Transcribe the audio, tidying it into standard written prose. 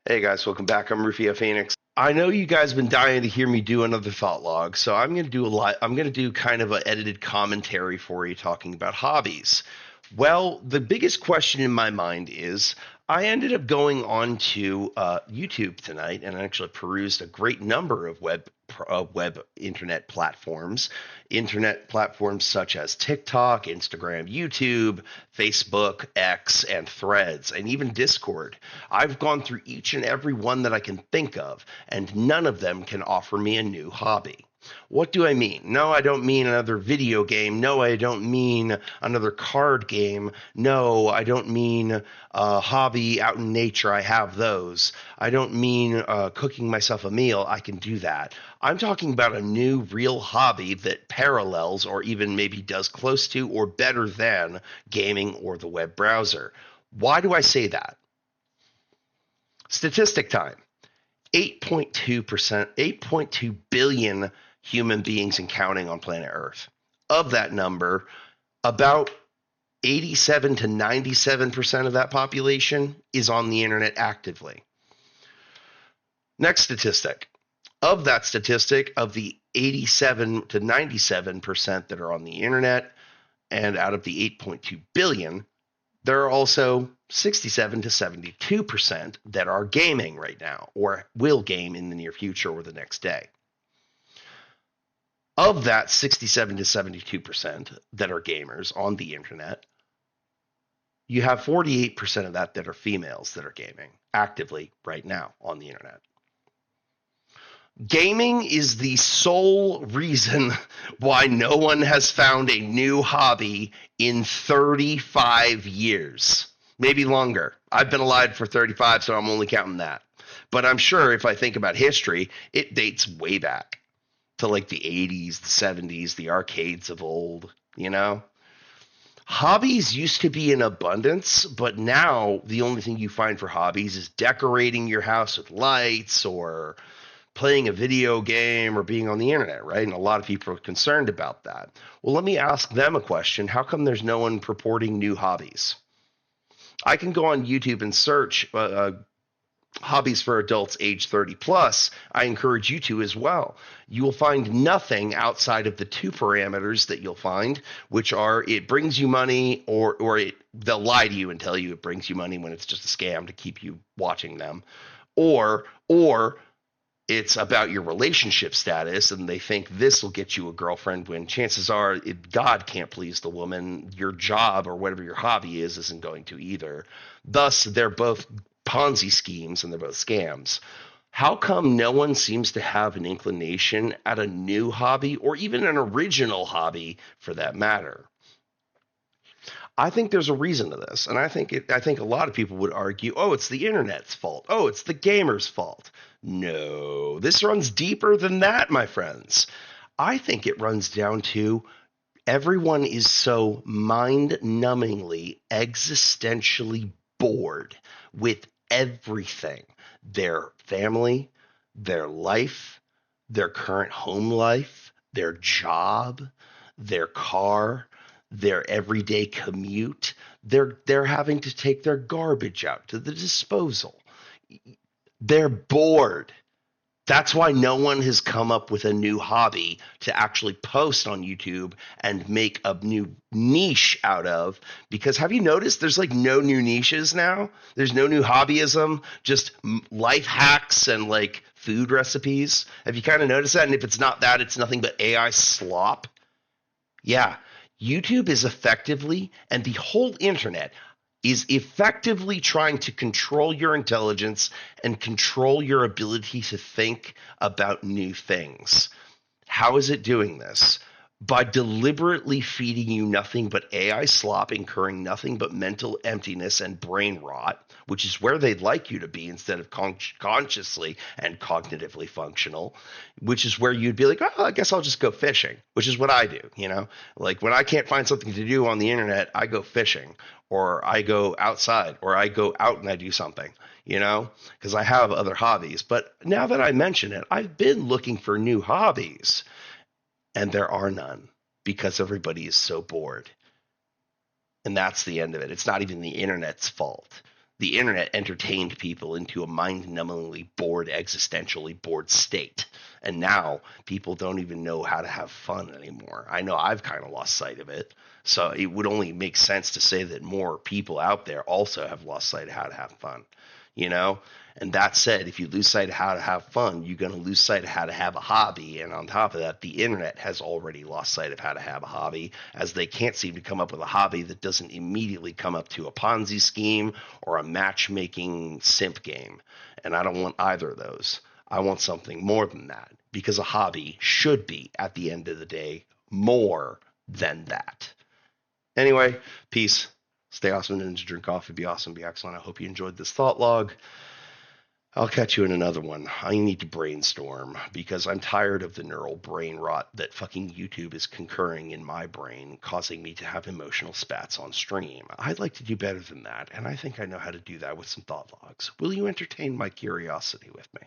Hey guys, welcome back. I'm Rufio Phoenix. I know you guys have been dying to hear me do another thought log, so I'm going to do a lot. I'm going to do kind of an edited commentary for you talking about hobbies. Well, the biggest question in my mind is I ended up going on to YouTube tonight and actually perused a great number of web internet platforms such as TikTok, Instagram, YouTube, Facebook, X, and Threads, and even Discord. I've gone through each and every one that I can think of, and none of them can offer me a new hobby. What do I mean? No, I don't mean another video game. No, I don't mean another card game. No, I don't mean a hobby out in nature. I have those. I don't mean cooking myself a meal. I can do that. I'm talking about a new real hobby that parallels or even maybe does close to or better than gaming or the web browser. Why do I say that? Statistic time. 8.2%, 8.2 billion human beings and counting on planet Earth. Of that number, about 87 to 97% of that population is on the internet actively. Next statistic. Of that statistic, of the 87 to 97% that are on the internet, and out of the 8.2 billion, there are also 67 to 72% that are gaming right now or will game in the near future or the next day. Of that 67 to 72% that are gamers on the internet, you have 48% of that are females that are gaming actively right now on the internet. Gaming is the sole reason why no one has found a new hobby in 35 years. Maybe longer. I've been alive for 35, so I'm only counting that. But I'm sure if I think about history, it dates way back to like the 80s, the 70s, the arcades of old, you know? Hobbies used to be in abundance, but now the only thing you find for hobbies is decorating your house with lights or playing a video game or being on the internet, right? And a lot of people are concerned about that. Well, let me ask them a question. How come there's no one purporting new hobbies? I can go on YouTube and search hobbies for adults age 30 plus. I encourage you to as well. You will find nothing outside of the two parameters that you'll find, which are it brings you money they'll lie to you and tell you it brings you money when it's just a scam to keep you watching them, or it's about your relationship status and they think this will get you a girlfriend when chances are God can't please the woman. Your job or whatever your hobby is isn't going to either. Thus, they're both Ponzi schemes and they're both scams. How come no one seems to have an inclination at a new hobby or even an original hobby for that matter? I think there's a reason to this, and I think a lot of people would argue, "Oh, it's the internet's fault. Oh, it's the gamer's fault." No, this runs deeper than that, my friends. I think it runs down to everyone is so mind-numbingly, existentially bored with everything. Their family, their life, their current home life, their job, their car, their everyday commute. They're having to take their garbage out to the disposal. They're bored. That's why no one has come up with a new hobby to actually post on YouTube and make a new niche out of. Because have you noticed there's like no new niches now? There's no new hobbyism, just life hacks and like food recipes. Have you kind of noticed that? And if it's not that, it's nothing but AI slop. Yeah, YouTube is effectively, and the whole internet is effectively trying to control your intelligence and control your ability to think about new things. How is it doing this? By deliberately feeding you nothing but AI slop, incurring nothing but mental emptiness and brain rot, which is where they'd like you to be instead of consciously and cognitively functional, which is where you'd be like, oh, I guess I'll just go fishing, which is what I do, you know? Like when I can't find something to do on the internet, I go fishing or I go outside or I go out and I do something, you know, because I have other hobbies. But now that I mention it, I've been looking for new hobbies and there are none because everybody is so bored. And that's the end of it. It's not even the internet's fault. The internet entertained people into a mind-numbingly bored, existentially bored state. And now people don't even know how to have fun anymore. I know I've kind of lost sight of it. So it would only make sense to say that more people out there also have lost sight of how to have fun, you know? And that said, if you lose sight of how to have fun, you're going to lose sight of how to have a hobby. And on top of that, the internet has already lost sight of how to have a hobby, as they can't seem to come up with a hobby that doesn't immediately come up to a Ponzi scheme or a matchmaking simp game. And I don't want either of those. I want something more than that, because a hobby should be, at the end of the day, more than that. Anyway, peace. Stay awesome, and drink coffee. Be awesome. Be excellent. I hope you enjoyed this thought log. I'll catch you in another one. I need to brainstorm because I'm tired of the neural brain rot that fucking YouTube is concurring in my brain, causing me to have emotional spats on stream. I'd like to do better than that, and I think I know how to do that with some thought logs. Will you entertain my curiosity with me?